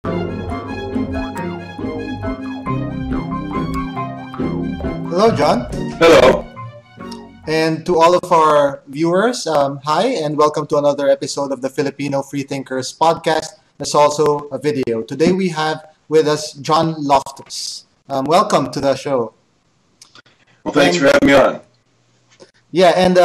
Hello, John. Hello. And to all of our viewers, hi, and welcome to another episode of the Filipino Freethinkers podcast. There's also a video. Today we have with us John Loftus. Welcome to the show. Well, thanks for having me on. Yeah, and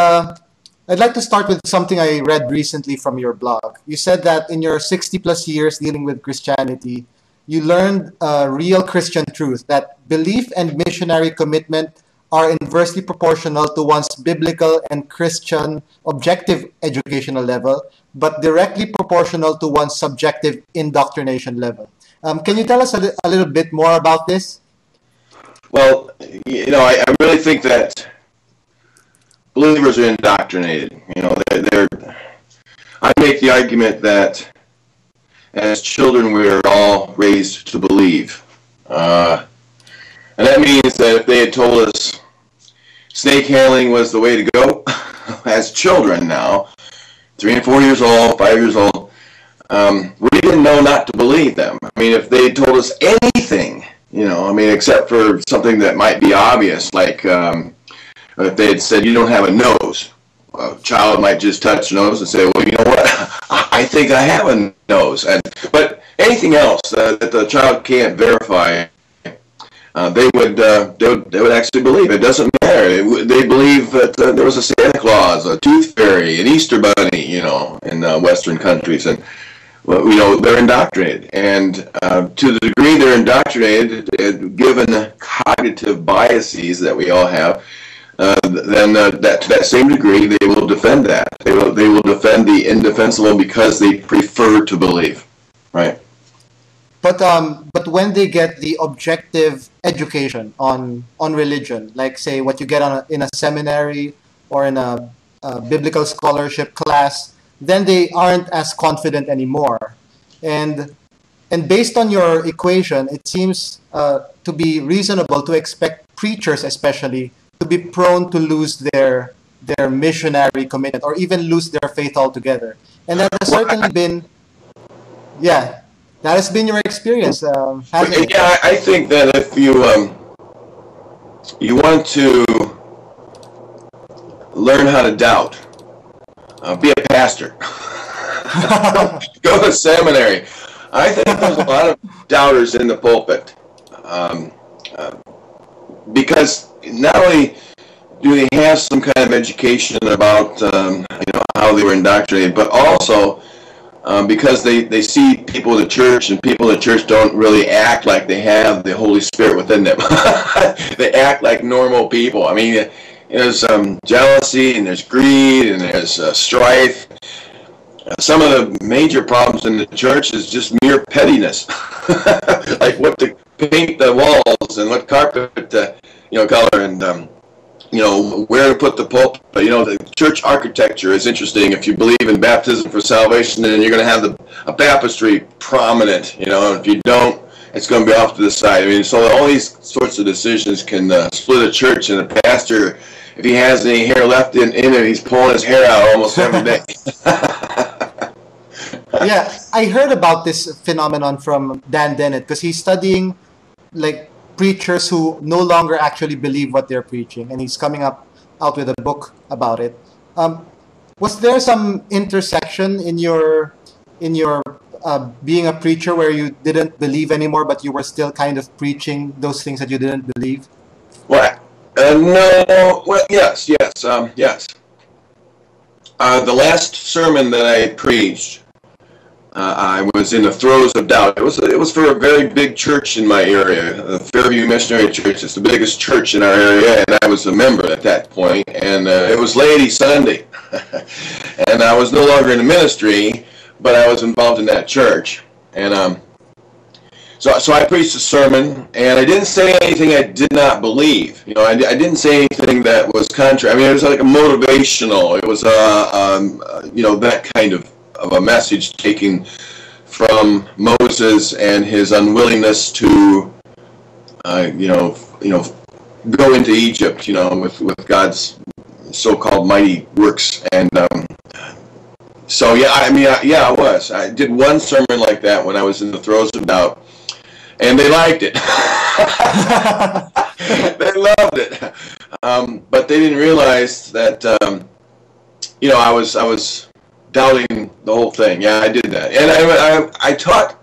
I'd like to start with something I read recently from your blog. You said that in your 60 plus years dealing with Christianity, you learned a real Christian truth that belief and missionary commitment are inversely proportional to one's biblical and Christian objective educational level, but directly proportional to one's subjective indoctrination level. Can you tell us a little bit more about this? Well, I really think that believers are indoctrinated. I make the argument that as children we are all raised to believe. And that means that if they had told us snake handling was the way to go, as children now, 3 and 4 years old, 5 years old, we didn't know not to believe them. I mean, if they had told us anything, except for something that might be obvious, like if they had said, you don't have a nose, a child might just touch the nose and say, well, you know what, I think I have a nose. But anything else that the child can't verify, they would actually believe. It doesn't matter. They believe that there was a Santa Claus, a Tooth Fairy, an Easter Bunny, in Western countries, and they're indoctrinated. And to the degree they're indoctrinated, given the cognitive biases that we all have, then to that same degree they will defend that. They will defend the indefensible because they prefer to believe, right? But when they get the objective education on religion, like say what you get in a seminary or in a biblical scholarship class, then they aren't as confident anymore. And based on your equation, it seems to be reasonable to expect preachers especially to be prone to lose their missionary commitment or even lose their faith altogether. And that has certainly been, that has been your experience, hasn't it? Yeah, I think that if you want to learn how to doubt, be a pastor. Go to seminary. I think there's a lot of doubters in the pulpit, because not only do they have some kind of education about how they were indoctrinated, but also because they see people in the church, and people in the church don't really act like they have the Holy Spirit within them. They act like normal people. I mean, there's jealousy, and there's greed, and there's strife. Some of the major problems in the church is just mere pettiness, like what to paint the walls and what carpet color, and where to put the pulpit. The church architecture is interesting. If you believe in baptism for salvation, then you're going to have a baptistry prominent. If you don't, it's going to be off to the side. I mean, so all these sorts of decisions can split a church, and a pastor, if he has any hair left in it, he's pulling his hair out almost every day. Yeah, I heard about this phenomenon from Dan Dennett because he's studying like preachers who no longer actually believe what they're preaching, and he's coming out with a book about it. Was there some intersection in your being a preacher where you didn't believe anymore, but you were still kind of preaching those things that you didn't believe? What? No. Well, yes. The last sermon that I preached, I was in the throes of doubt. It was for a very big church in my area, the Fairview Missionary Church. It's the biggest church in our area, and I was a member at that point. And it was Laity Sunday, and I was no longer in the ministry, but I was involved in that church. And so I preached a sermon, and I didn't say anything I did not believe. I didn't say anything that was contrary. I mean, it was like a motivational. It was that kind of a message taken from Moses and his unwillingness to, go into Egypt, with God's so-called mighty works, and So yeah, I mean, yeah, I was. I did one sermon like that when I was in the throes of doubt, and they liked it. They loved it, but they didn't realize that you know, I was doubting the whole thing. Yeah, I did that, and I taught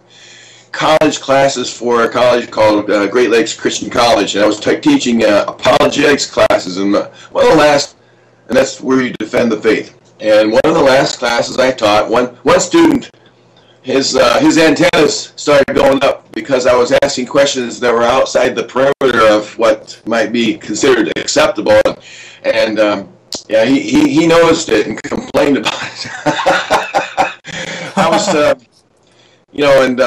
college classes for a college called Great Lakes Christian College, and I was teaching apologetics classes, and one of the last, and that's where you defend the faith. And one of the last classes I taught, one student, his antennas started going up because I was asking questions that were outside the perimeter of what might be considered acceptable, and yeah, he noticed it and complained about it. I was, you know, and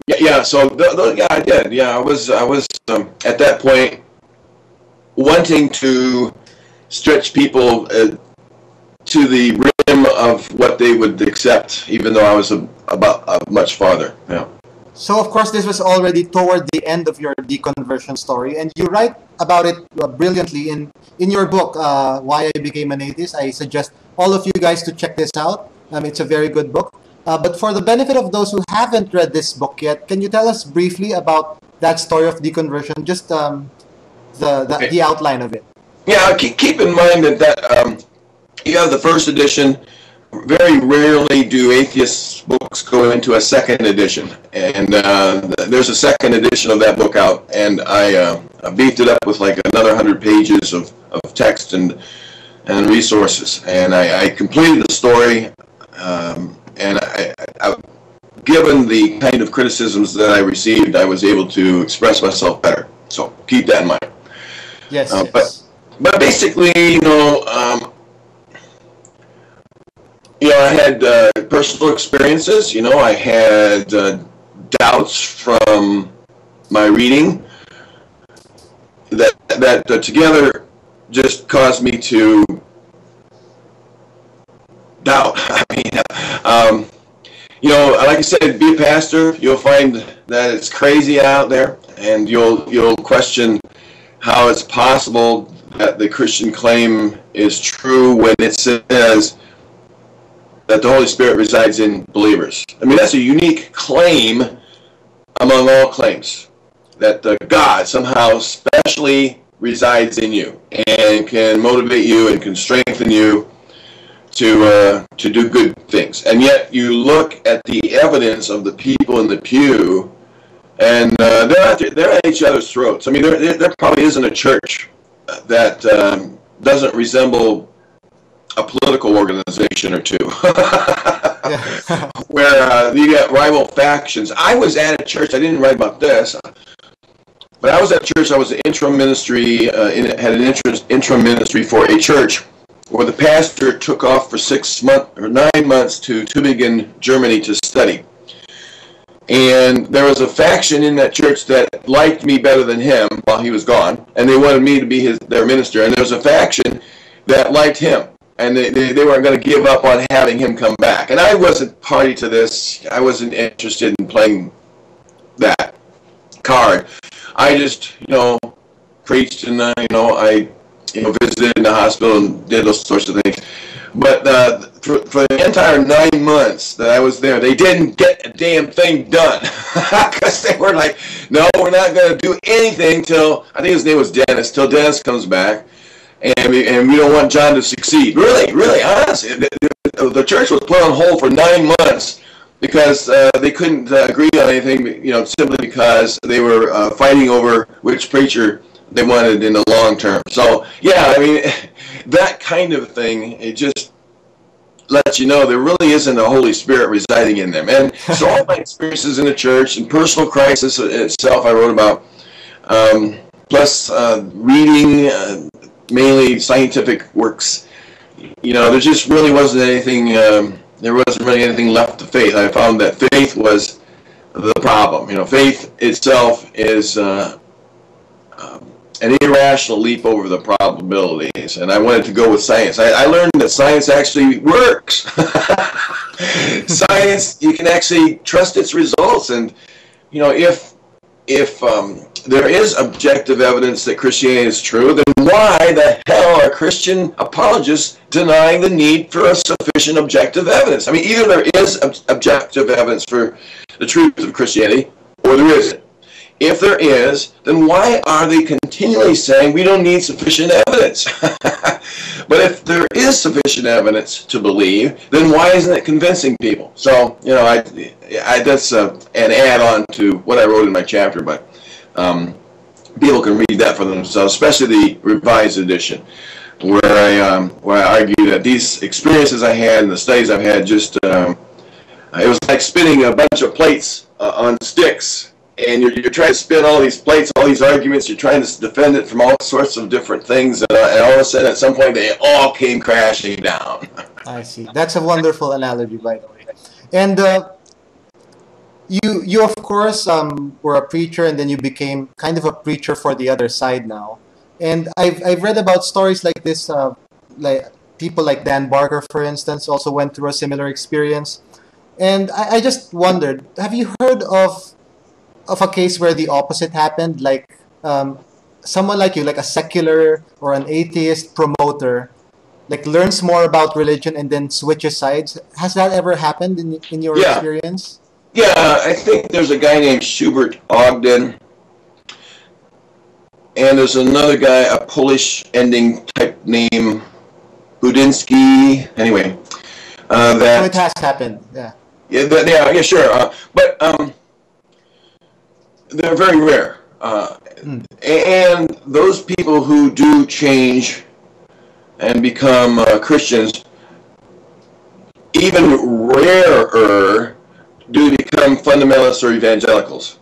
yeah, so yeah, I did. Yeah, I was at that point wanting to stretch people to the rim of what they would accept, even though I was about much farther. Yeah. So, of course, this was already toward the end of your deconversion story, and you write about it brilliantly in your book, Why I Became an Atheist. I suggest all of you guys to check this out. It's a very good book. But for the benefit of those who haven't read this book yet, can you tell us briefly about that story of deconversion, just the outline of it? Yeah, keep in mind that you have the first edition. Very rarely do atheist books go into a second edition, and there's a second edition of that book out, and I beefed it up with like another 100 pages of text and resources, and I completed the story, and given the kind of criticisms that I received, I was able to express myself better. So keep that in mind. Yes. But basically, you know, I had personal experiences. You know, I had doubts from my reading that together just caused me to doubt. I mean, you know, like I said, be a pastor. You'll find that it's crazy out there, and you'll question how it's possible that the Christian claim is true when it says that the Holy Spirit resides in believers. I mean, that's a unique claim among all claims, that God somehow specially resides in you and can motivate you and can strengthen you to do good things. And yet you look at the evidence of the people in the pew, and they're at each other's throats. I mean, there probably isn't a church that doesn't resemble a political organization or two, where you get rival factions. I was at a church, I didn't write about this, but I was at a church. I was an interim ministry, had an interim ministry for a church where the pastor took off for 6 months or 9 months to Tübingen, Germany to study. And there was a faction in that church that liked me better than him while he was gone, and they wanted me to be their minister. And there was a faction that liked him, and they weren't going to give up on having him come back. And I wasn't party to this. I wasn't interested in playing that card. I just, you know, preached, and I visited in the hospital and did those sorts of things. But for the entire 9 months that I was there, they didn't get a damn thing done, because they were like, no, we're not going to do anything till, I think his name was Dennis, till Dennis comes back. And we don't want John to succeed. Really, honestly, the church was put on hold for 9 months because they couldn't agree on anything. You know, simply because they were fighting over which preacher they wanted in the long term. So yeah, I mean, that kind of thing, it just lets you know there really isn't a Holy Spirit residing in them. And so all my experiences in the church and personal crisis itself, I wrote about, plus reading. Mainly scientific works. You know, there just really wasn't anything. There wasn't really anything left to faith. I found that faith was the problem. You know, faith itself is an irrational leap over the probabilities, and I wanted to go with science. I learned that science actually works. Science, you can actually trust its results, and you know, if there is objective evidence that Christianity is true, then why the hell are Christian apologists denying the need for a sufficient objective evidence. I mean, either there is objective evidence for the truth of Christianity, or there isn't. If there is, then why are they continually saying we don't need sufficient evidence? But if there is sufficient evidence to believe, then why isn't it convincing people? So, you know, that's an add-on to what I wrote in my chapter, but people can read that for themselves, especially the revised edition, where I argue that these experiences I had and the studies I've had just, it was like spinning a bunch of plates on sticks. And you're trying to spin all these plates, all these arguments, you're trying to defend it from all sorts of different things, and all of a sudden, at some point, they all came crashing down. I see. That's a wonderful analogy, by the way. And you of course, were a preacher, and then you became kind of a preacher for the other side now. And I've read about stories like this, like people like Dan Barker, for instance, also went through a similar experience. And I just wondered, have you heard of a case where the opposite happened, like someone like you, like a secular or an atheist promoter, like learns more about religion and then switches sides? Has that ever happened in your experience? Yeah, I think there's a guy named Schubert Ogden, and there's another guy, a Polish ending type name, Budinsky. Anyway, that it has happened. Yeah. Yeah, sure. But they're very rare. And those people who do change and become Christians, even rarer, do become fundamentalists or evangelicals.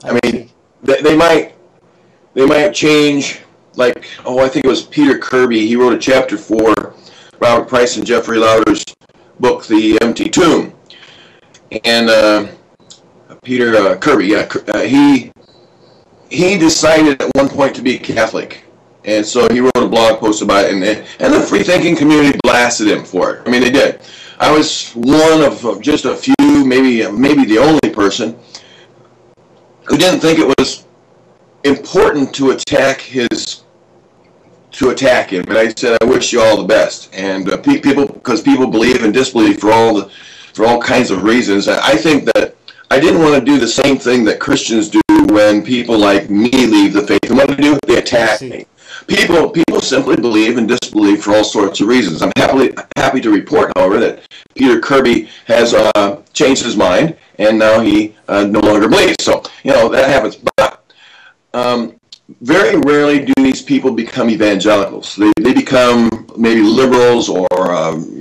I mean, they might change, like, I think it was Peter Kirby. He wrote a chapter for Robert Price and Jeffrey Lauder's book, The Empty Tomb. And Peter Kirby, he decided at one point to be Catholic, and so he wrote a blog post about it, and the free-thinking community blasted him for it. I mean, they did. I was one of just a few, maybe the only person who didn't think it was important to attack him. But I said, I wish you all the best. And because people believe and disbelieve for all kinds of reasons. I think that I didn't want to do the same thing that Christians do when people like me leave the faith. And what do? They attack me. People simply believe and disbelieve for all sorts of reasons. I'm happy to report, however, that Peter Kirby has changed his mind, and now he no longer believes. So, you know, that happens. But very rarely do these people become evangelicals. They become maybe liberals or,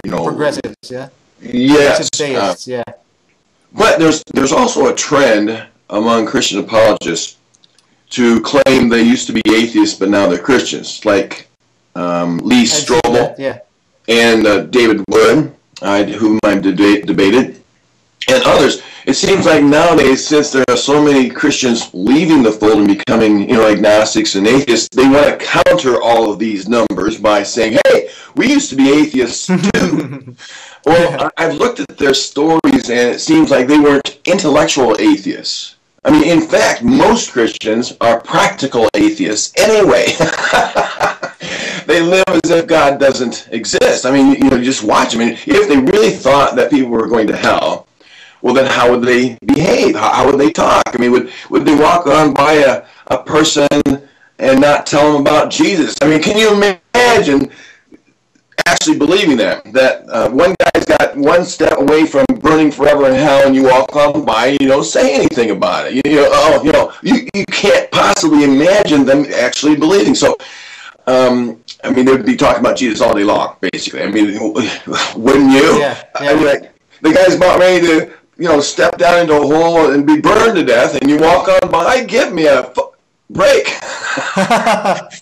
progressives, yeah? Yes. Theists, yeah. But there's also a trend among Christian apologists to claim they used to be atheists, but now they're Christians, like Lee Strobel and David Wood, whom I've debated, and others. It seems like nowadays, since there are so many Christians leaving the fold and becoming, agnostics and atheists, they want to counter all of these numbers by saying, hey, we used to be atheists too. Well, I've looked at their stories, and it seems like they weren't intellectual atheists. I mean, in fact, most Christians are practical atheists anyway. They live as if God doesn't exist. I mean, just watch. I mean, if they really thought that people were going to hell, well, then how would they behave? How would they talk? I mean, would they walk on by a person and not tell them about Jesus? I mean, can you imagine actually believing that one guy's got one step away from burning forever in hell, and you walk on by and you don't say anything about it? You can't possibly imagine them actually believing. So, I mean, they'd be talking about Jesus all day long, basically. I mean, wouldn't you? Yeah. I mean, like, the guy's about ready to, step down into a hole and be burned to death, and you walk on by. Give me a break.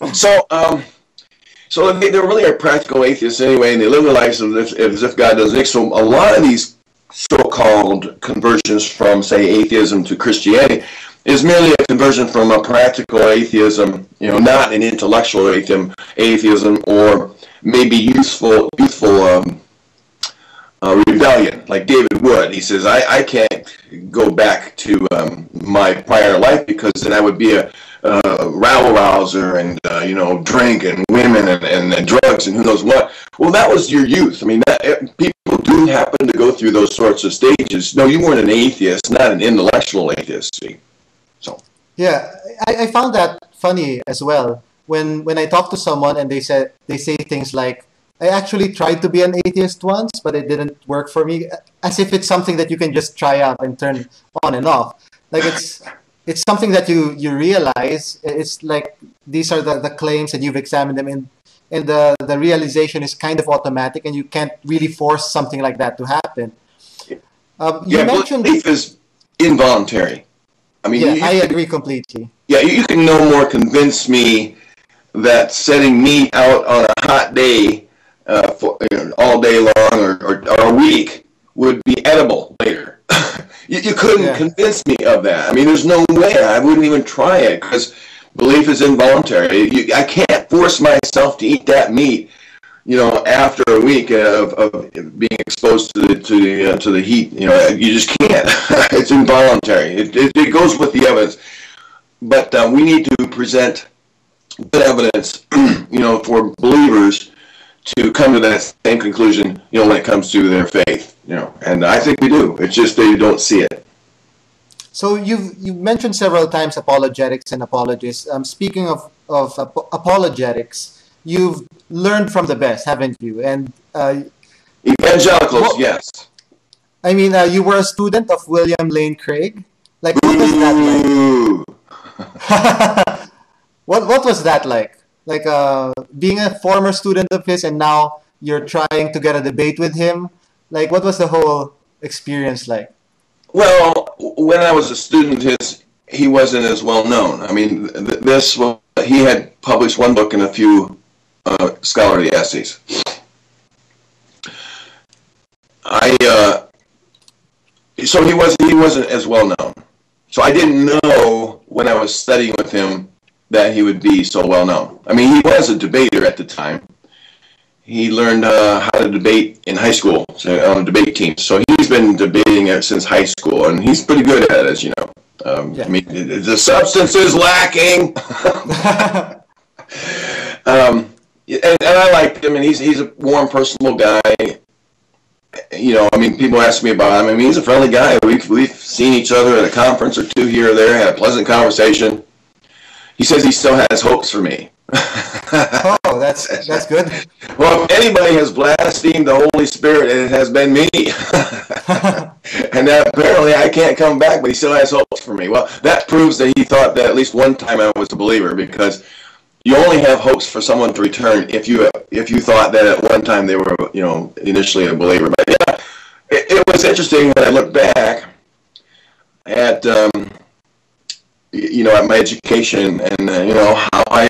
So they really are practical atheists anyway, and they live their lives as if God doesn't exist. So a lot of these so-called conversions from, say, atheism to Christianity is merely a conversion from a practical atheism, not an intellectual atheism, or maybe youthful rebellion, like David Wood. He says, I can't go back to my prior life because then I would be a rabble-rouser and, drink and women and drugs and who knows what. Well, that was your youth. I mean, people do happen to go through those sorts of stages. No, you weren't an atheist, not an intellectual atheist. See? So. Yeah, I found that funny as well. When I talk to someone and they say things like, I actually tried to be an atheist once, but it didn't work for me, as if it's something that you can just try out and turn on and off. Like it's something that you realize. It's like these are the claims and you've examined them, and the realization is kind of automatic, and you can't really force something like that to happen. You mentioned belief is involuntary. I mean, yeah, I agree completely. Yeah, you can no more convince me that setting meat out on a hot day for all day long or a week would be edible later. You couldn't convince me of that. I mean, there's no way. I wouldn't even try it because belief is involuntary. I can't force myself to eat that meat, after a week of being exposed to the heat. You just can't. It's involuntary. It goes with the evidence. But we need to present good evidence, for believers to come to that same conclusion, when it comes to their faith, and I think we do. It's just they don't see it. So you've mentioned several times apologetics and apologists. Speaking of apologetics, you've learned from the best, haven't you? And evangelicals, yes. I mean, you were a student of William Lane Craig. Like, what was that like? What was that like? Like being a former student of his and now you're trying to get a debate with him. Like, what was the whole experience like? Well, when I was a student of his, he wasn't as well known. I mean, he had published one book and a few scholarly essays. So he wasn't as well known. So I didn't know when I was studying with him that he would be so well known. I mean, he was a debater at the time. He learned how to debate in high school, on a debate team. So he's been debating since high school, and he's pretty good at it, as you know. I mean, the substance is lacking. And I liked him, and he's a warm, personable guy. I mean, people ask me about him. I mean, he's a friendly guy. We've seen each other at a conference or two here or there, had a pleasant conversation. He says he still has hopes for me. Oh, that's good. Well, if anybody has blasphemed the Holy Spirit, it has been me. And apparently I can't come back, but he still has hopes for me. Well, that proves that he thought that at least one time I was a believer, because you only have hopes for someone to return if you thought that at one time they were, initially a believer. But yeah, it was interesting when I look back at at my education and how I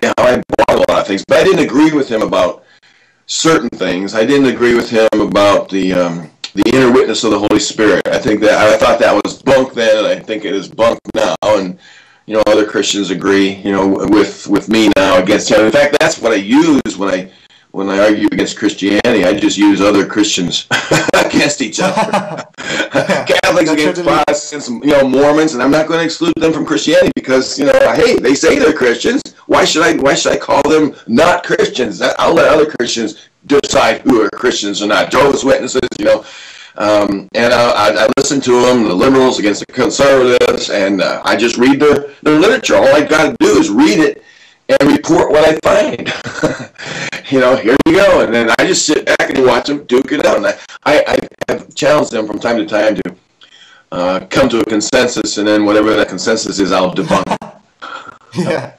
bought a lot of things, but I didn't agree with him about certain things. I didn't agree with him about the inner witness of the Holy Spirit. I thought that was bunk then, and I think it is bunk now. And other Christians agree, with me now against him. In fact, that's what I use when I argue against Christianity. I just use other Christians against each other. Catholics against Protestants, Mormons, and I'm not going to exclude them from Christianity because, hey, they say they're Christians. Why should I call them not Christians? I'll let other Christians decide who are Christians or not. Jehovah's Witnesses, and I listen to them, the liberals against the conservatives, and I just read their literature. All I got to do is read it and report what I find. Here you go. And then I just sit back and watch them duke it out. And I have challenged them from time to time to come to a consensus, and then whatever that consensus is, I'll debunk. Yeah.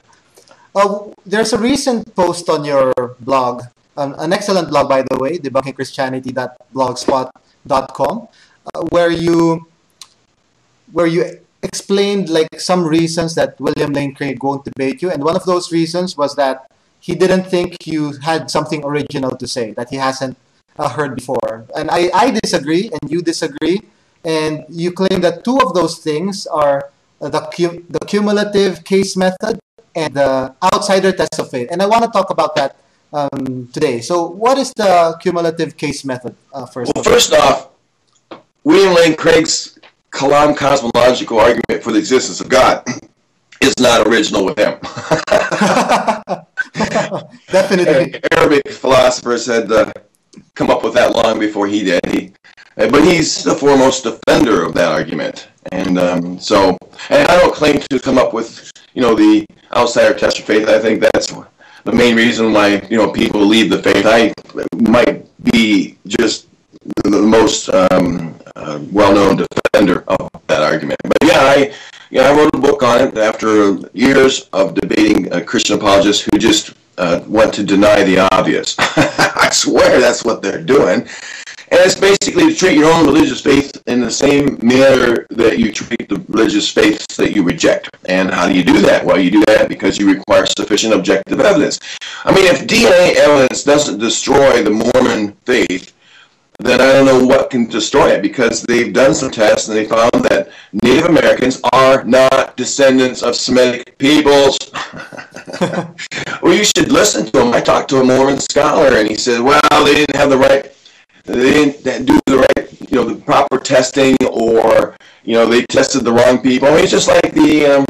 There's a recent post on your blog, an excellent blog, by the way, debunkingchristianity.blogspot.com, where you explained like some reasons that William Lane Craig won't debate you, and one of those reasons was that he didn't think you had something original to say that he hasn't heard before. And I disagree, and you disagree, and you claim that two of those things are the cumulative case method and the outsider test of faith. And I want to talk about that today. So what is the cumulative case method first? Well, first off, William Lane Craig's Kalam cosmological argument for the existence of God is not original with him. Definitely. Arabic philosophers had come up with that long before he did. But he's the foremost defender of that argument. And and I don't claim to come up with, the outsider test of faith. I think that's the main reason why, people leave the faith. I might be just the most well-known defender of that argument. But I wrote a book on it after years of debating Christian apologists who just want to deny the obvious. I swear that's what they're doing. And it's basically to treat your own religious faith in the same manner that you treat the religious faiths that you reject. And how do you do that? Well, you do that because you require sufficient objective evidence. I mean, if DNA evidence doesn't destroy the Mormon faith, then I don't know what can destroy it, because they've done some tests and they found that Native Americans are not descendants of Semitic peoples. Well, you should listen to them. I talked to a Mormon scholar and he said, well, they didn't have the right, they didn't do the right, the proper testing, or, they tested the wrong people. I mean, it's just like the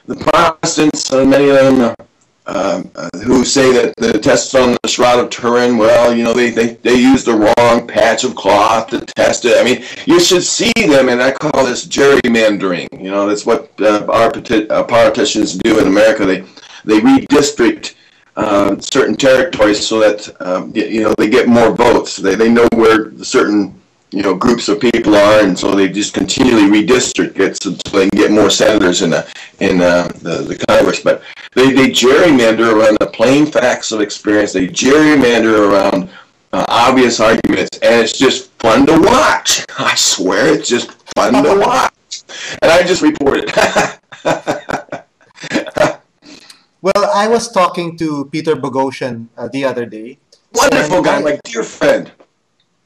Protestants, many of them, who say that the tests on the Shroud of Turin, well, they used the wrong patch of cloth to test it. I mean, you should see them, and I call this gerrymandering. That's what our politicians do in America. They redistrict certain territories so that they get more votes. They know where certain groups of people are, and so they just continually redistrict it so they can get more senators in the Congress. But they gerrymander around the plain facts of experience. They gerrymander around obvious arguments, and it's just fun to watch. I swear, it's just fun to watch. And I just reported. Well, I was talking to Peter Boghossian the other day. Wonderful guy, my dear friend.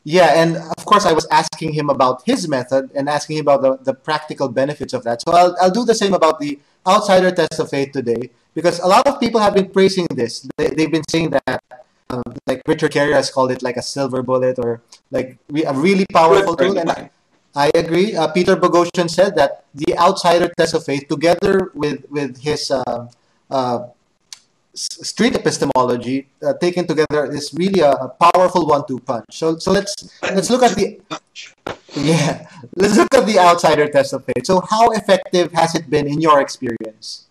Yeah, and of course I was asking him about his method and asking him about the practical benefits of that. So I'll do the same about the outsider test of faith today, because a lot of people have been praising this. They've been saying that, like Richard Carrier has called it like a silver bullet, or like a really powerful tool. And I agree. Peter Boghossian said that the outsider test of faith, together with his street epistemology taken together, is really a powerful one-two punch. So let's look at let's look at the outsider test of faith. So how effective has it been in your experience?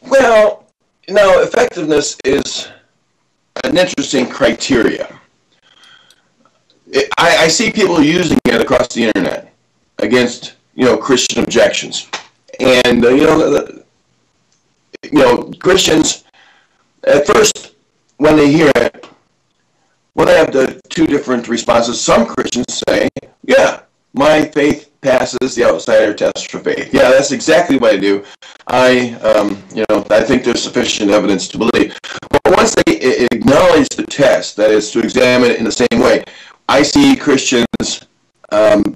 Well, effectiveness is an interesting criteria. I see people using it across the internet against Christian objections, and Christians, at first, when they hear it, well, they have the two different responses. Some Christians say, yeah, my faith passes the outsider test for faith. Yeah, that's exactly what I do. I think there's sufficient evidence to believe. But once they acknowledge the test, that is, to examine it in the same way, I see Christians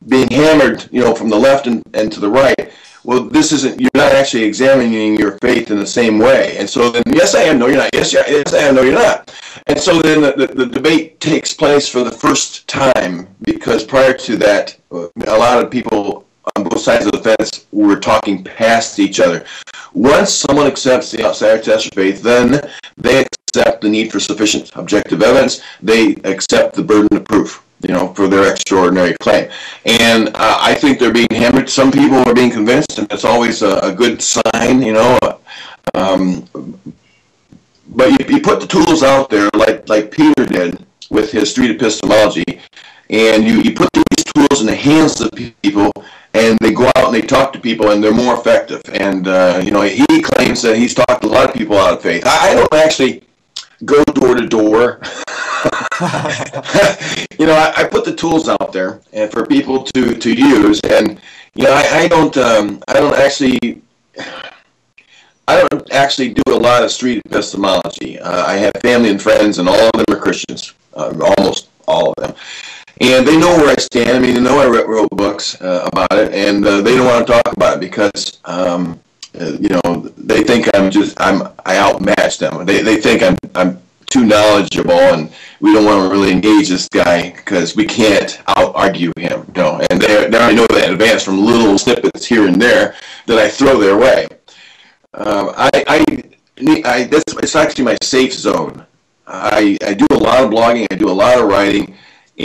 being hammered, from the left and to the right. Well, you're not actually examining your faith in the same way. And so then, yes, I am, no, you're not. Yes, I am, no, you're not. And so then the debate takes place for the first time, because prior to that, a lot of people on both sides of the fence were talking past each other. Once someone accepts the outsider test of faith, then they accept the need for sufficient objective evidence. They accept the burden of proof, for their extraordinary claim. And I think they're being hammered. Some people are being convinced, and that's always a good sign, But you put the tools out there like Peter did with his street epistemology, and you put these tools in the hands of people, and they go out and they talk to people, and they're more effective. And, he claims that he's talked to a lot of people out of faith. I don't actually go door to door. I put the tools out there and for people to use, and I don't actually do a lot of street epistemology. I have family and friends, and all of them are Christians, almost all of them, and they know where I stand. I mean, they know I wrote books about it, and they don't want to talk about it because they think I outmatch them. They think I'm too knowledgeable, and we don't want to really engage this guy because we can't out-argue him, you know. And they already know that in advance from little snippets here and there that I throw their way. It's actually my safe zone. I do a lot of blogging, I do a lot of writing,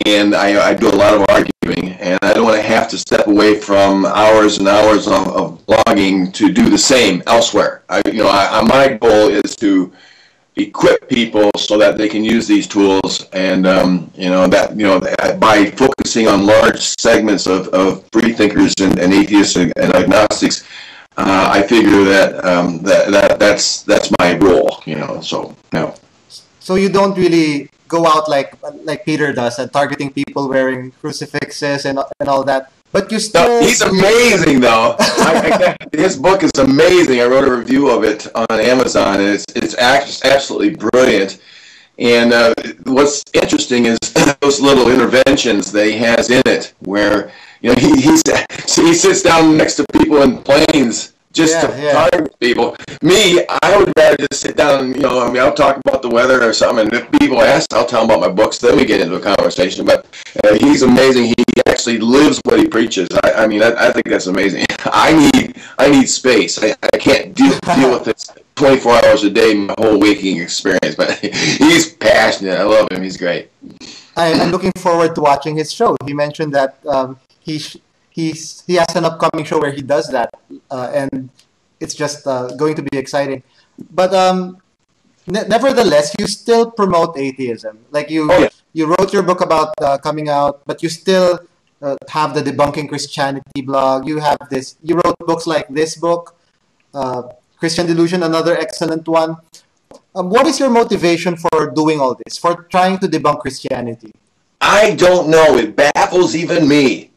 and I do a lot of arguing, and I don't want to have to step away from hours and hours of blogging to do the same elsewhere. My goal is to equip people so that they can use these tools, and by focusing on large segments of free thinkers and atheists and agnostics, I figure that's my role, you know. So no. So you don't really go out like Peter does and targeting people wearing crucifixes and all that. But you still... No, he's amazing, though. His book is amazing. I wrote a review of it on Amazon, and it's absolutely brilliant. And what's interesting is those little interventions that he has in it, where he sits down next to people in planes just to target people. Me, I would rather just sit down and, I'll talk about the weather or something, and if people ask, I'll tell them about my books, then we get into a conversation. But he's amazing. He actually lives what he preaches. I think that's amazing. I need space. I can't deal with this 24 hours a day, my whole waking experience, but he's passionate. I love him. He's great. I'm looking forward to watching his show. He mentioned that he has an upcoming show where he does that, and it's just going to be exciting. But nevertheless, you still promote atheism. Like you wrote your book about coming out, but you still have the Debunking Christianity blog. You wrote books like this book, Christian Delusion, another excellent one. What is your motivation for doing all this, for trying to debunk Christianity? I don't know. It baffles even me.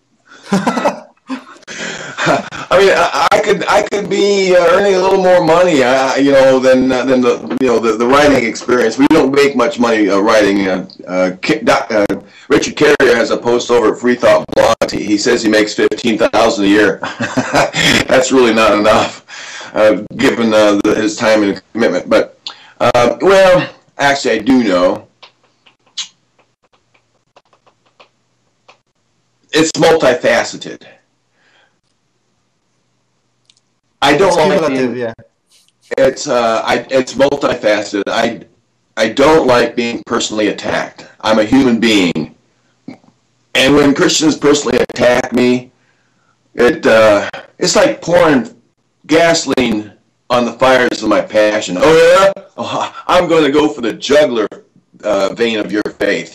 I could be earning a little more money, than the writing experience. We don't make much money writing. Richard Carrier has a post over at Free Thought Blog. He says he makes $15,000 a year. That's really not enough, given his time and commitment. But actually, I do know. It's multifaceted. I don't like being, it's multifaceted. I don't like being personally attacked. I'm a human being, and when Christians personally attack me, it's like pouring gasoline on the fires of my passion. Oh yeah, I'm going to go for the jugular vein of your faith.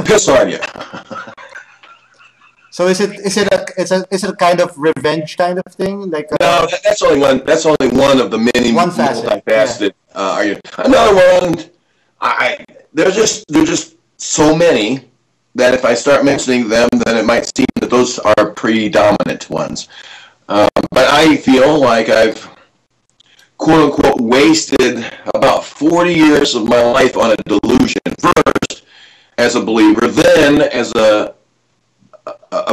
Piss on you. So is it a kind of revenge kind of thing? Like no, that's only one. That's only one of the many multifaceted arguments. Another one, there's just so many that if I start mentioning them, then it might seem that those are predominant ones. But I feel like I've quote unquote wasted about 40 years of my life on a delusion. First, as a believer, then as a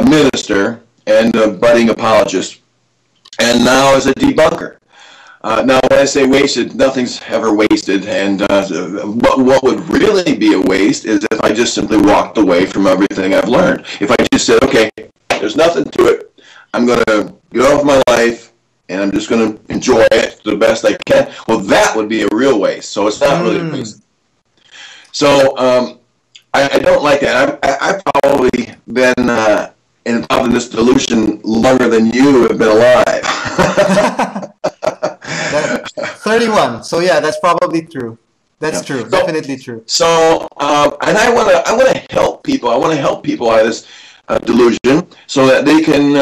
minister and a budding apologist, and now as a debunker. Now, when I say wasted, nothing's ever wasted, and what would really be a waste is if I just simply walked away from everything I've learned. If I just said, okay, there's nothing to it, I'm going to get off my life, and I'm just going to enjoy it the best I can, well, that would be a real waste, so it's not really a waste. So, I don't like that. I've probably been involved in this delusion longer than you have been alive. 31. So yeah, that's probably true. That's true. So, definitely true. So, and I want to help people. I want to help people out of this delusion so that they can,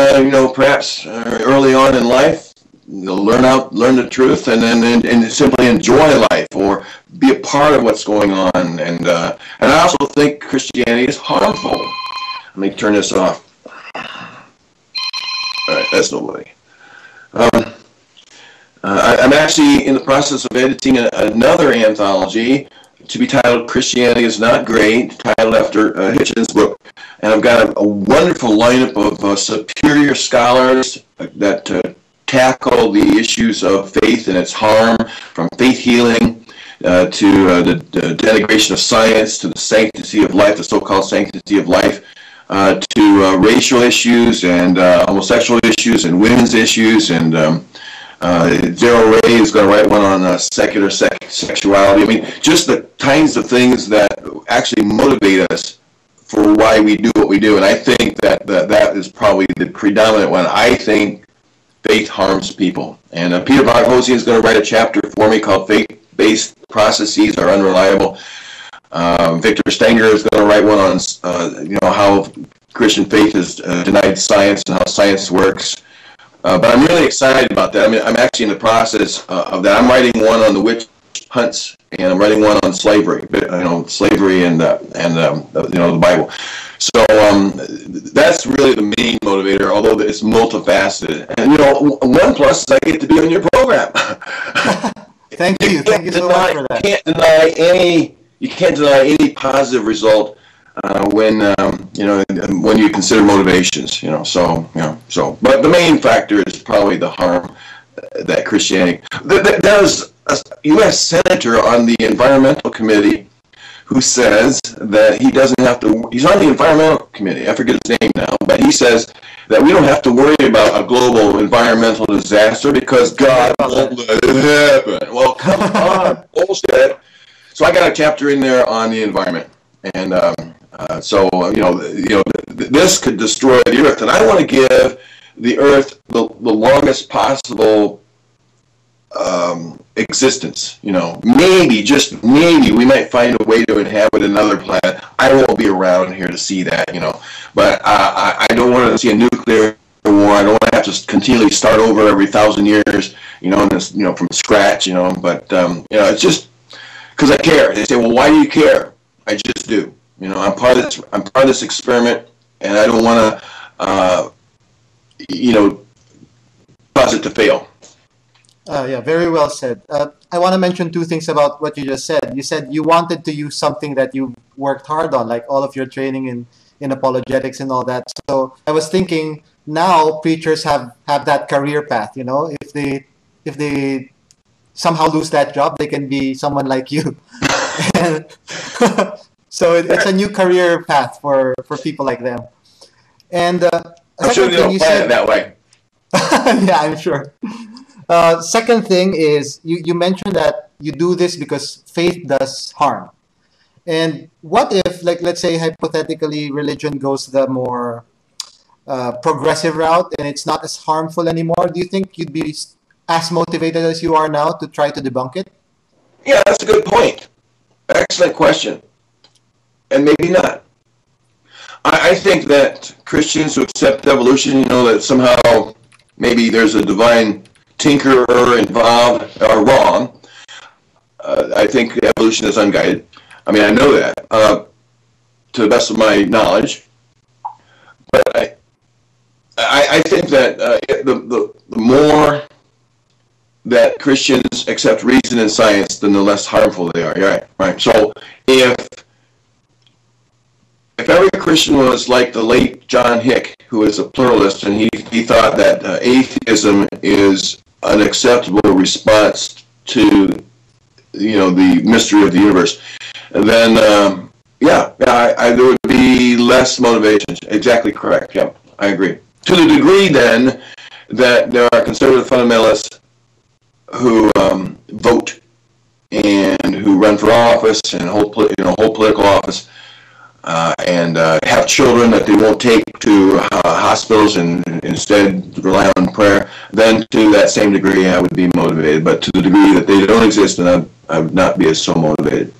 perhaps early on in life, learn the truth, and then simply enjoy life or be a part of what's going on. And I also think Christianity is harmful. Let me turn this off. All right, that's nobody. I'm actually in the process of editing another anthology to be titled "Christianity is Not Great," titled after Hitchens' book. And I've got a wonderful lineup of superior scholars that tackle the issues of faith and its harm, from faith healing the denigration of science, to the sanctity of life, the so-called sanctity of life, to racial issues and homosexual issues and women's issues. And Zero Ray is going to write one on secular sexuality. I mean, just the kinds of things that actually motivate us for why we do what we do. And I think that is probably the predominant one. I think faith harms people. And Peter Boghossian is going to write a chapter for me called Faith-Based Processes Are Unreliable. Victor Stenger is going to write one on how Christian faith has denied science and how science works. But I'm really excited about that. I mean, I'm actually in the process of that. I'm writing one on the witch hunts, and I'm writing one on slavery. Slavery and the Bible. So that's really the main motivator, although it's multifaceted. And one plus is I get to be on your program. Thank you so much for that. You can't deny any positive result when you consider motivations. But the main factor is probably the harm that Christianity. There was a U.S. senator on the environmental committee who says that he doesn't have to. He's on the environmental committee. I forget his name now, but he says that we don't have to worry about a global environmental disaster because God won't let it happen. Well, come on, bullshit. So I got a chapter in there on the environment, and this could destroy the earth, and I want to give the earth the longest possible existence. Maybe, just maybe, we might find a way to inhabit another planet. I won't be around here to see that, but I don't want to see a nuclear war. I don't want to have to continually start over every 1,000 years, from scratch, but it's just because I care. They say, well, why do you care? I just do. I'm part of this experiment, and I don't want to, cause it to fail. Yeah, very well said. I want to mention two things about what you just said. You said you wanted to use something that you worked hard on, like all of your training in apologetics and all that. So I was thinking now preachers have that career path. If they somehow lose that job, they can be someone like you. And so it's a new career path for people like them. And I'm sure they don't plan it that way. Yeah, I'm sure. Second thing is you mentioned that you do this because faith does harm. And what if, let's say hypothetically, religion goes the more progressive route and it's not as harmful anymore? Do you think you'd be as motivated as you are now to try to debunk it? Yeah, that's a good point. Excellent question. And maybe not. I think that Christians who accept evolution, that somehow maybe there's a divine tinkerer involved, are wrong. I think evolution is unguided. I mean, I know that to the best of my knowledge. But I think that the more that Christians accept reason and science, then the less harmful they are. Right. So if every Christian was like the late John Hick, who is a pluralist, and he thought that atheism is an acceptable response to the mystery of the universe, then there would be less motivations. Exactly correct. Yeah, I agree. To the degree then that there are conservative fundamentalists who vote and who run for office and hold political office and have children that they won't take to hospitals and instead rely on prayer, then to that same degree I would be motivated. But to the degree that they don't exist, then I would not be as so motivated.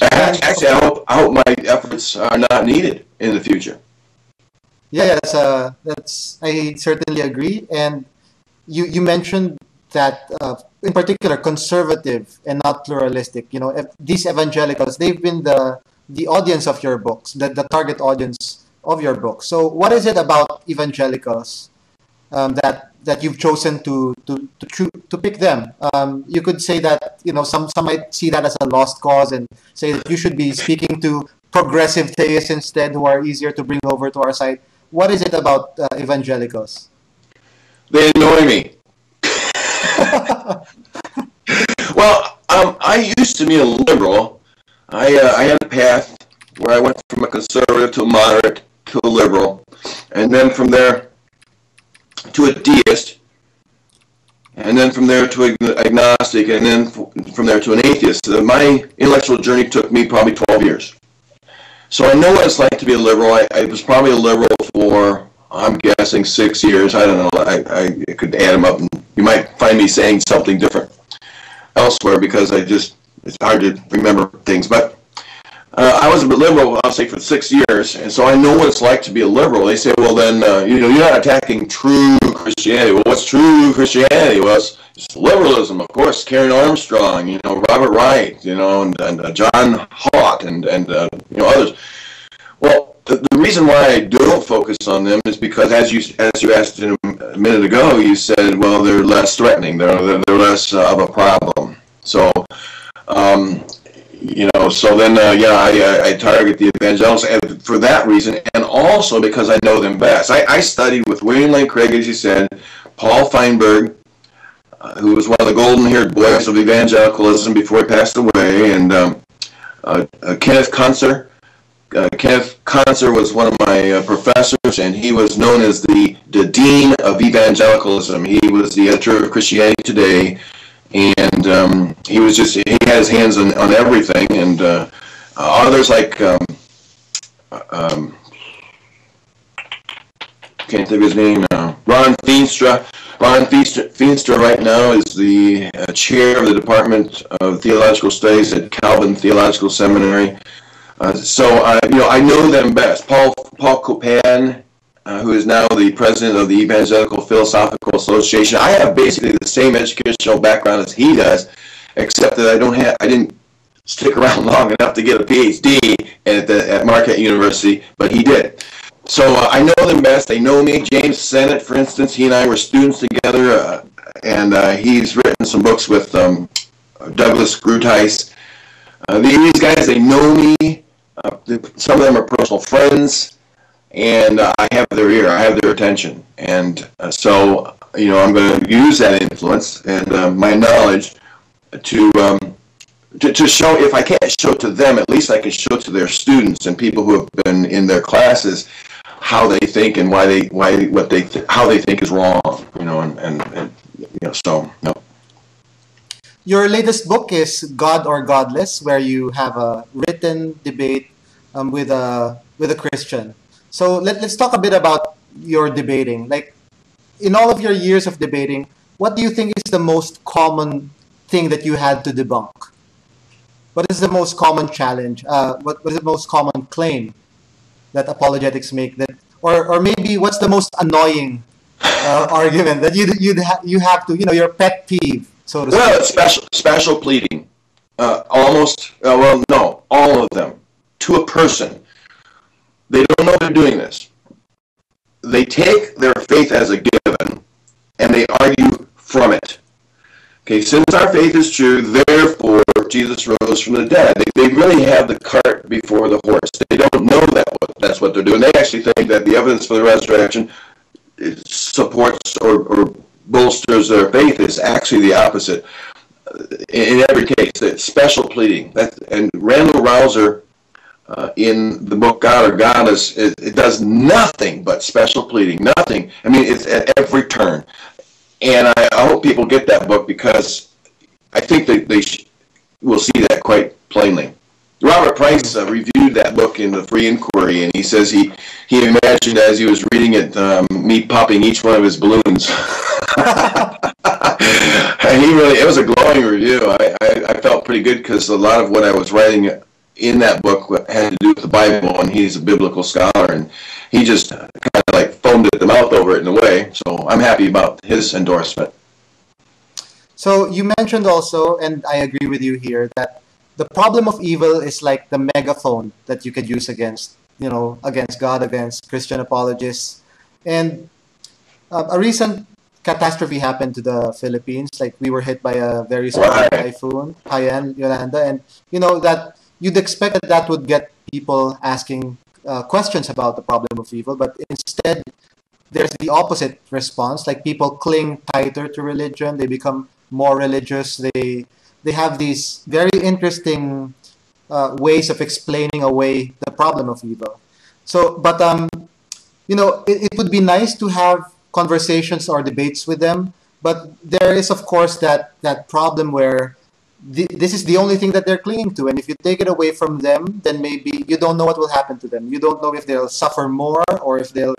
Actually, I hope my efforts are not needed in the future. Yeah, that's I certainly agree. And you mentioned that in particular conservative and not pluralistic. These evangelicals, they've been the audience of your books, the target audience of your books. So what is it about evangelicals that you've chosen to pick them? You could say that some might see that as a lost cause and say that you should be speaking to progressive theists instead, who are easier to bring over to our side. What is it about evangelicals? They annoy me. Well, I I used to be a liberal. I had a path where I went from a conservative to a moderate to a liberal, and then from there to a deist, and then from there to agnostic, and then from there to an atheist. So my intellectual journey took me probably 12 years. So I know what it's like to be a liberal. I was probably a liberal for, I'm guessing, 6 years. I don't know. I could add them up, and you might find me saying something different elsewhere because it's hard to remember things. But I was a liberal, I'll say, for 6 years, and so I know what it's like to be a liberal. They say, well, then, you're not attacking true Christianity. Well, what's true Christianity? Well, it's liberalism, of course. Karen Armstrong, Robert Wright, and John Haught, and others. Well, the reason why I don't focus on them is because, as you asked a minute ago, you said, well, they're less threatening. They're less of a problem. So. So then, I target the evangelicals and for that reason, and also because I know them best. I studied with William Lane Craig, as you said, Paul Feinberg, who was one of the golden-haired boys of evangelicalism before he passed away, and Kenneth Kunzer. Kenneth Kunzer was one of my professors, and he was known as the dean of evangelicalism. He was the editor of Christianity Today. And he had his hands on everything, and others like can't think of his name now. Ron Feenstra. Ron Feenstra right now is the chair of the Department of Theological Studies at Calvin Theological Seminary. I know them best. Paul Copan, who is now the president of the Evangelical Philosophical Association. I have basically the same educational background as he does, except that I didn't stick around long enough to get a PhD at Marquette University, but he did. So I know them best. They know me. James Sennett, for instance, he and I were students together, and he's written some books with Douglas Grutheis. These guys, they know me. Some of them are personal friends. And I have their ear, I have their attention, and so I'm going to use that influence and my knowledge to show. If I can't show to them, at least I can show to their students and people who have been in their classes how they think and how they think is wrong. Your latest book is God or Godless, where you have a written debate with a Christian. So let's talk a bit about your debating. Like, in all of your years of debating, what do you think is the most common thing that you had to debunk? What is the most common challenge? What is the most common claim that apologetics make? Or maybe what's the most annoying argument that you have to, your pet peeve, so to speak? Well, it's special pleading. All of them, to a person. They don't know they're doing this. They take their faith as a given, and they argue from it. Okay, since our faith is true, therefore Jesus rose from the dead. They really have the cart before the horse. They don't know that's what they're doing. They actually think that the evidence for the resurrection supports or bolsters their faith. Is actually the opposite. In every case, it's special pleading. And Randall Rouser, in the book God or Godless, it does nothing but special pleading. Nothing. I mean, it's at every turn. And I hope people get that book because I think that they will see that quite plainly. Robert Price reviewed that book in the Free Inquiry, and he says he imagined as he was reading it me popping each one of his balloons. And it was a glowing review. I felt pretty good because a lot of what I was writing in that book had to do with the Bible, and he's a biblical scholar, and he just kind of like foamed at the mouth over it in a way. So I'm happy about his endorsement. So you mentioned also, and I agree with you here, that the problem of evil is like the megaphone that you could use against God, against Christian apologists. And a recent catastrophe happened to the Philippines. Like, we were hit by a very strong typhoon, Haiyan, Yolanda, and that you'd expect that would get people asking questions about the problem of evil, but instead there's the opposite response. Like, people cling tighter to religion, they become more religious, they they have these very interesting ways of explaining away the problem of evil. So, but it would be nice to have conversations or debates with them. But there is, of course, that problem where this is the only thing that they're clinging to, and if you take it away from them, then maybe you don't know what will happen to them. You don't know if they'll suffer more or if they'll,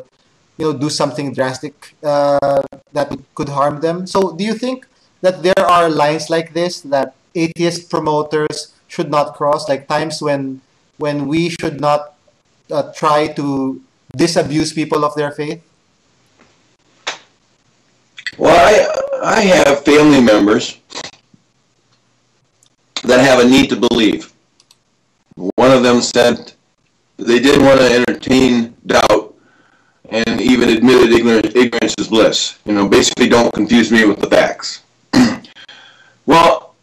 do something drastic that could harm them. So, do you think that there are lines like this that atheist promoters should not cross, like times when we should not try to disabuse people of their faith? Well, I have family members that have a need to believe. One of them said they didn't want to entertain doubt and even admitted ignorance is bliss. Basically don't confuse me with the facts. Well,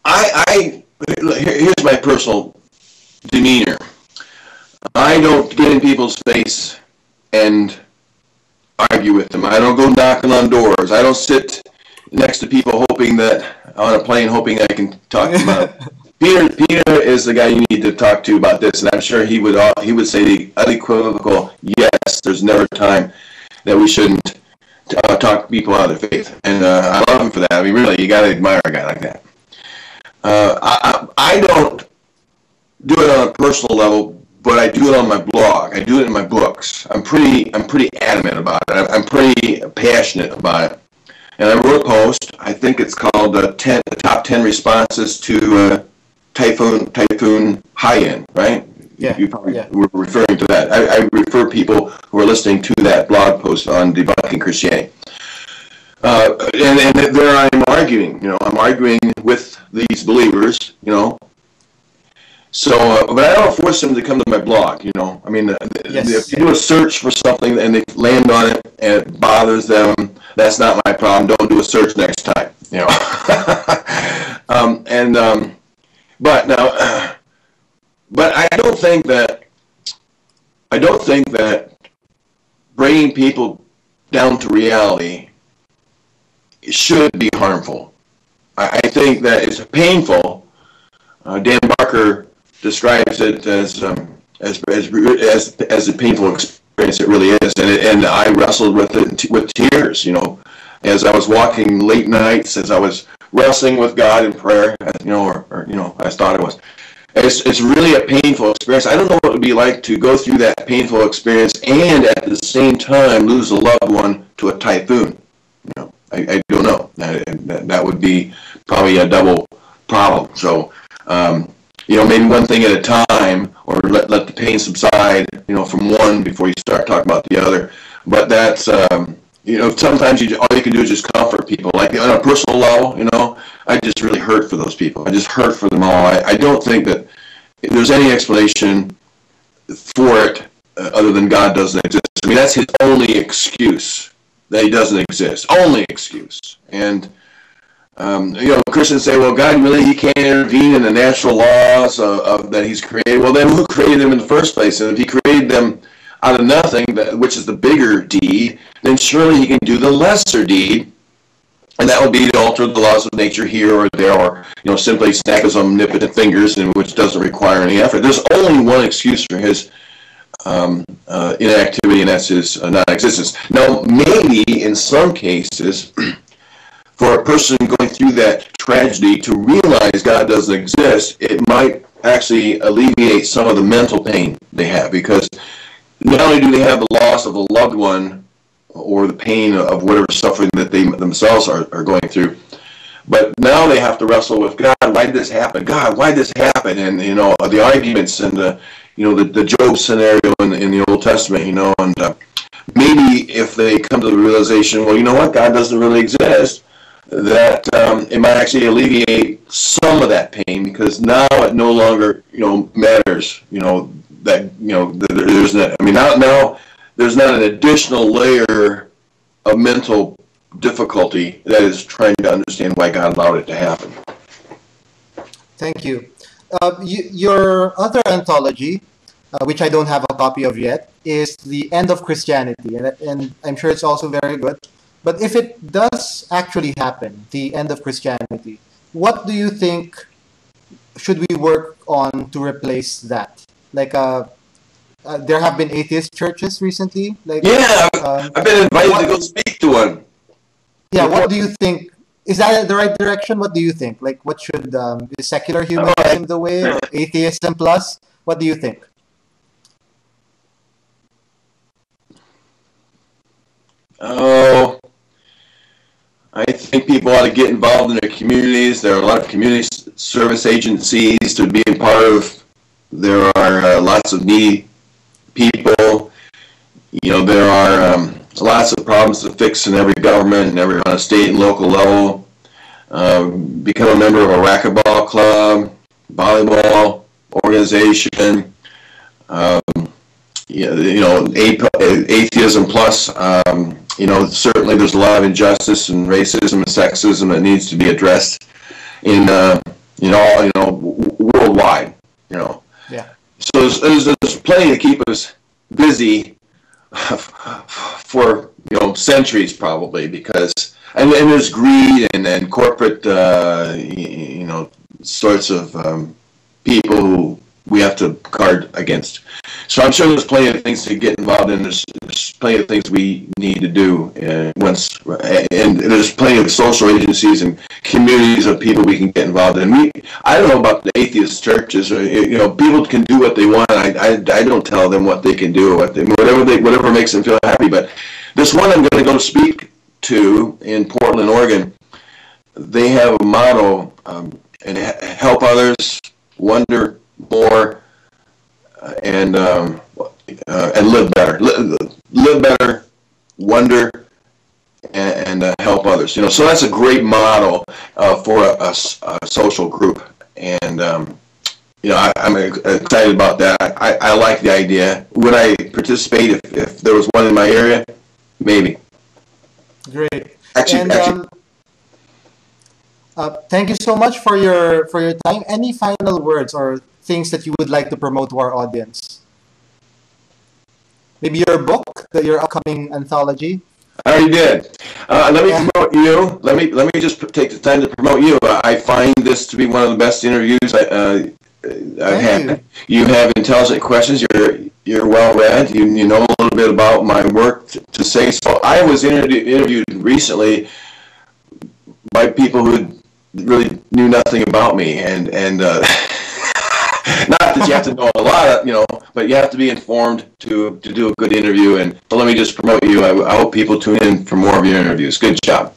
here's my personal demeanor. I don't get in people's face and argue with them. I don't go knocking on doors. I don't sit next to people hoping that on a plane hoping I can talk to them about. Peter is the guy you need to talk to about this, and I'm sure he would say the unequivocal yes. There's never a time that we shouldn't talk people out of their faith, and I love him for that. I mean, really, you got to admire a guy like that. I don't do it on a personal level, but I do it on my blog. I do it in my books. I'm pretty adamant about it. I'm pretty passionate about it. And I wrote a post. I think it's called the top 10 responses to Typhoon High-End, right? Yeah. You probably were referring to that. I refer people who are listening to that blog post on Debunking Christianity. And there I'm arguing. I'm arguing with these believers. So, but I don't force them to come to my blog. I mean, if you do a search for something and they land on it and it bothers them, that's not my problem. Don't do a search next time. But I don't think that bringing people down to reality should be harmful. I think that it's painful. Dan Barker describes it as a painful experience. It really is, and I wrestled with it with tears. As I was walking late nights, as I was wrestling with God in prayer, or I thought it was. It's really a painful experience. I don't know what it would be like to go through that painful experience and at the same time lose a loved one to a typhoon. I don't know. That would be probably a double problem. So, maybe one thing at a time, or let the pain subside, from one before you start talking about the other. But that's, sometimes all you can do is just comfort people. Like on a personal level, I just really hurt for those people. I just hurt for them all. I don't think that there's any explanation for it other than God doesn't exist. I mean, that's his only excuse, that he doesn't exist. Only excuse. And Christians say, well, God he can't intervene in the natural laws that he's created. Well, then who created them in the first place? And if he created them out of nothing, which is the bigger deed, then surely he can do the lesser deed, and that would be to alter the laws of nature here or there, or simply snap his omnipotent fingers, which doesn't require any effort. There's only one excuse for his inactivity, and that's his non-existence. Now, maybe in some cases, for a person going through that tragedy to realize God doesn't exist, it might actually alleviate some of the mental pain they have, because not only do they have the loss of a loved one or the pain of whatever suffering that they themselves are going through, but now they have to wrestle with God. Why did this happen? God, why did this happen? And the arguments and the Job scenario in the Old Testament. And maybe if they come to the realization, well, you know what, God doesn't really exist, that it might actually alleviate some of that pain, because now it no longer matters. There's not. I mean, now there's not an additional layer of mental difficulty that is trying to understand why God allowed it to happen. Thank you. Your other anthology, which I don't have a copy of yet, is The End of Christianity, and I'm sure it's also very good. But if it does actually happen, the end of Christianity, what do you think should we work on to replace that? Like, there have been atheist churches recently. Like, Yeah, I've been invited to go speak to one. yeah, what do you think? Is that the right direction? What do you think? Like, what should is secular humanism the way, or atheism plus? What do you think? Oh, I think people ought to get involved in their communities. There are a lot of community service agencies to be a part of. There are lots of needy people. You know, there are lots of problems to fix in every government and every on a state and local level. Become a member of a racquetball club, volleyball organization. Atheism plus. Certainly there's a lot of injustice and racism and sexism that needs to be addressed in worldwide. Yeah. So there's plenty to keep us busy for centuries probably, because and there's greed and corporate sorts of people who we have to guard against. So I'm sure there's plenty of things to get involved in. There's plenty of things we need to do and there's plenty of social agencies and communities of people we can get involved in. I don't know about the atheist churches, or people can do what they want. I don't tell them what they can do, whatever makes them feel happy. But this one I'm going to go speak to in Portland, Oregon, they have a motto, and help others, wonder more, and live better. Live better, wonder, and help others. So that's a great model for a social group, and I'm excited about that. I like the idea. Would I participate if there was one in my area? Maybe. Great. Actually. Thank you so much for your time. Any final words or things that you would like to promote to our audience? Maybe your book, your upcoming anthology. I already did. Let me promote you. Let me just take the time to promote you. I find this to be one of the best interviews I've had. You have intelligent questions. You're well read. You know a little bit about my work to say. So I was interviewed recently by people who really knew nothing about me, and not that you have to know a lot, but you have to be informed to do a good interview. And so let me just promote you. I hope people tune in for more of your interviews. Good job.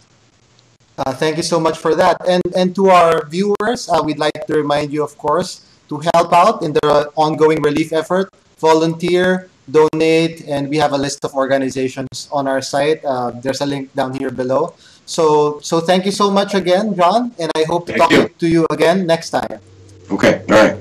Thank you so much for that. And to our viewers, we'd like to remind you, of course, to help out in the ongoing relief effort, volunteer, donate, and we have a list of organizations on our site. There's a link down here below. So thank you so much again, John, and I hope to talk to you again next time. Okay, all right.